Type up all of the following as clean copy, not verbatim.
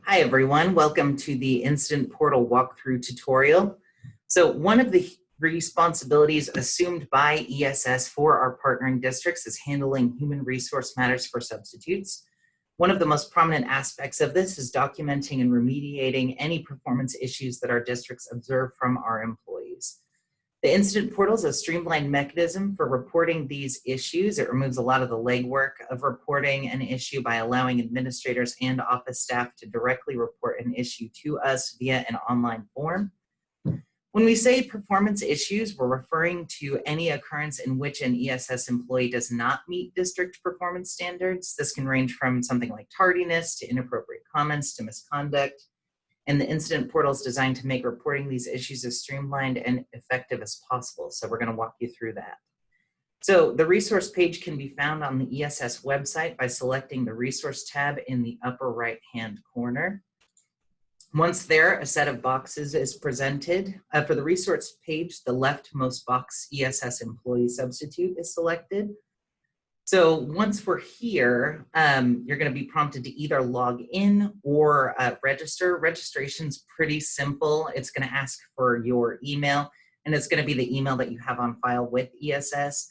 Hi everyone, welcome to the Incident Portal walkthrough tutorial. So one of the responsibilities assumed by ESS for our partnering districts is handling human resource matters for substitutes. One of the most prominent aspects of this is documenting and remediating any performance issues that our districts observe from our employees. The Incident Portal is a streamlined mechanism for reporting these issues. It removes a lot of the legwork of reporting an issue by allowing administrators and office staff to directly report an issue to us via an online form. When we say performance issues, we're referring to any occurrence in which an ESS employee does not meet district performance standards. This can range from something like tardiness to inappropriate comments to misconduct. And the Incident Portal is designed to make reporting these issues as streamlined and effective as possible. So we're going to walk you through that. So the resource page can be found on the ESS website by selecting the resource tab in the upper right-hand corner. Once there, a set of boxes is presented. For the resource page, the leftmost box, ESS employee substitute, is selected. So once we're here, you're going to be prompted to either log in or register. Registration's pretty simple. It's going to ask for your email, and it's going to be the email that you have on file with ESS.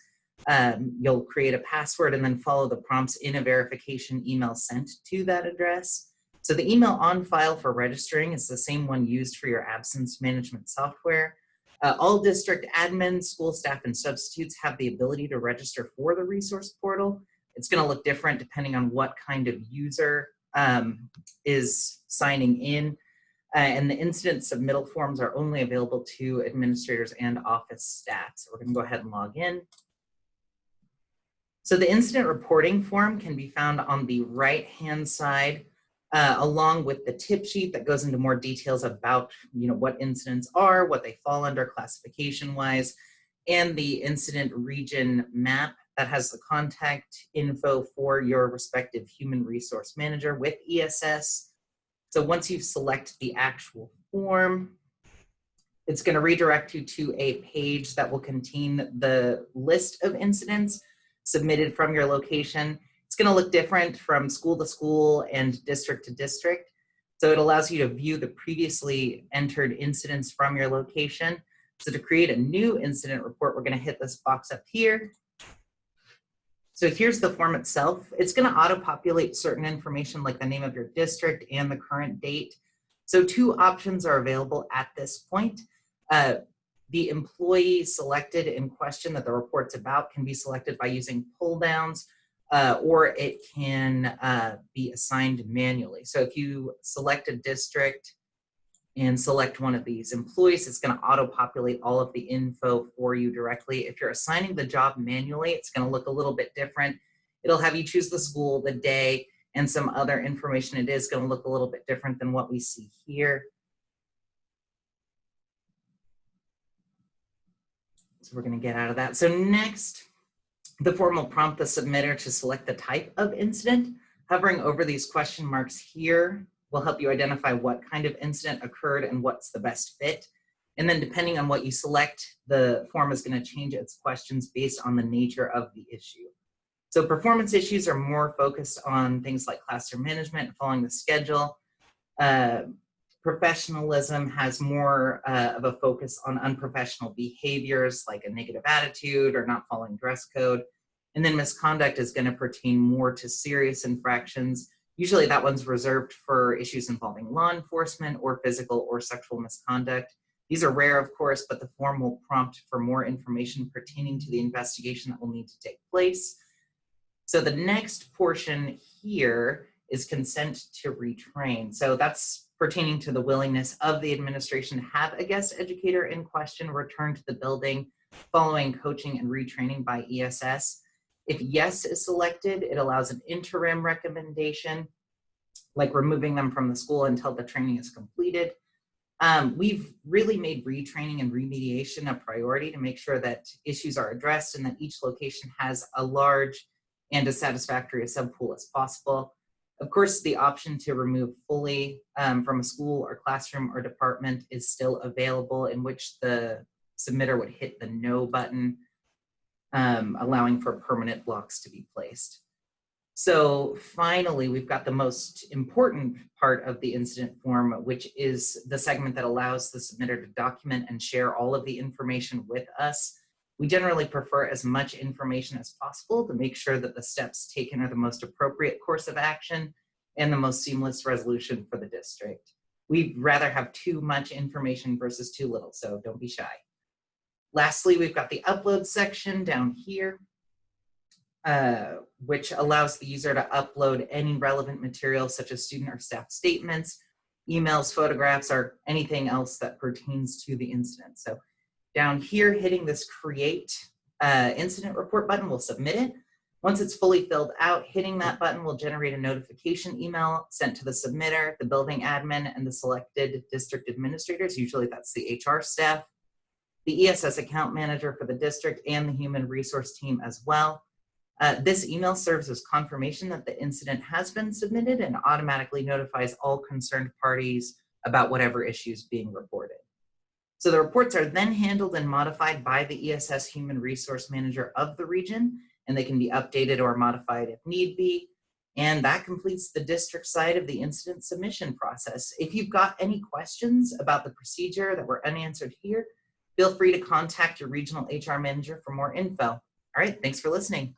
You'll create a password and then follow the prompts in a verification email sent to that address. So the email on file for registering is the same one used for your absence management software. All district admins, school staff, and substitutes have the ability to register for the resource portal. It's going to look different depending on what kind of user is signing in. And the incident submittal forms are only available to administrators and office staff. So we're going to go ahead and log in. So the incident reporting form can be found on the right-hand side, along with the tip sheet that goes into more details about what incidents are, what they fall under classification-wise, and the incident region map that has the contact info for your respective human resource manager with ESS. So once you select the actual form, it's going to redirect you to a page that will contain the list of incidents submitted from your location. It's going to look different from school to school and district to district. So it allows you to view the previously entered incidents from your location. So to create a new incident report, we're going to hit this box up here. So here's the form itself. It's going to auto-populate certain information like the name of your district and the current date. So two options are available at this point. The employee selected in question that the report's about can be selected by using pull downs. Or it can be assigned manually. So if you select a district and select one of these employees, it's going to auto-populate all of the info for you directly. If you're assigning the job manually, it's going to look a little bit different. It'll have you choose the school, the day, and some other information. It is going to look a little bit different than what we see here. So we're going to get out of that. So next, the form will prompt the submitter to select the type of incident. Hovering over these question marks here will help you identify what kind of incident occurred and what's the best fit. And then depending on what you select, the form is going to change its questions based on the nature of the issue. So performance issues are more focused on things like classroom management, following the schedule. Professionalism has more of a focus on unprofessional behaviors like a negative attitude or not following dress code. And then misconduct is going to pertain more to serious infractions. Usually that one's reserved for issues involving law enforcement or physical or sexual misconduct. These are rare, of course, but the form will prompt for more information pertaining to the investigation that will need to take place. So the next portion here is consent to retrain. So that's pertaining to the willingness of the administration to have a guest educator in question return to the building following coaching and retraining by ESS. If yes is selected, it allows an interim recommendation, like removing them from the school until the training is completed. We've really made retraining and remediation a priority to make sure that issues are addressed and that each location has a large and as satisfactory a subpool as possible. Of course, the option to remove fully from a school or classroom or department is still available, in which the submitter would hit the no button, allowing for permanent blocks to be placed. So finally, we've got the most important part of the incident form, which is the segment that allows the submitter to document and share all of the information with us. We generally prefer as much information as possible to make sure that the steps taken are the most appropriate course of action and the most seamless resolution for the district. We'd rather have too much information versus too little, so don't be shy. Lastly, we've got the upload section down here, which allows the user to upload any relevant material such as student or staff statements, emails, photographs, or anything else that pertains to the incident. So down here, hitting this create incident report button will submit it. Once it's fully filled out, hitting that button will generate a notification email sent to the submitter, the building admin, and the selected district administrators. Usually that's the HR staff, the ESS account manager for the district, and the human resource team as well. This email serves as confirmation that the incident has been submitted and automatically notifies all concerned parties about whatever issues being reported. So the reports are then handled and modified by the ESS human resource manager of the region, and they can be updated or modified if need be. And that completes the district side of the incident submission process. If you've got any questions about the procedure that were unanswered here, feel free to contact your regional HR manager for more info. All right, thanks for listening.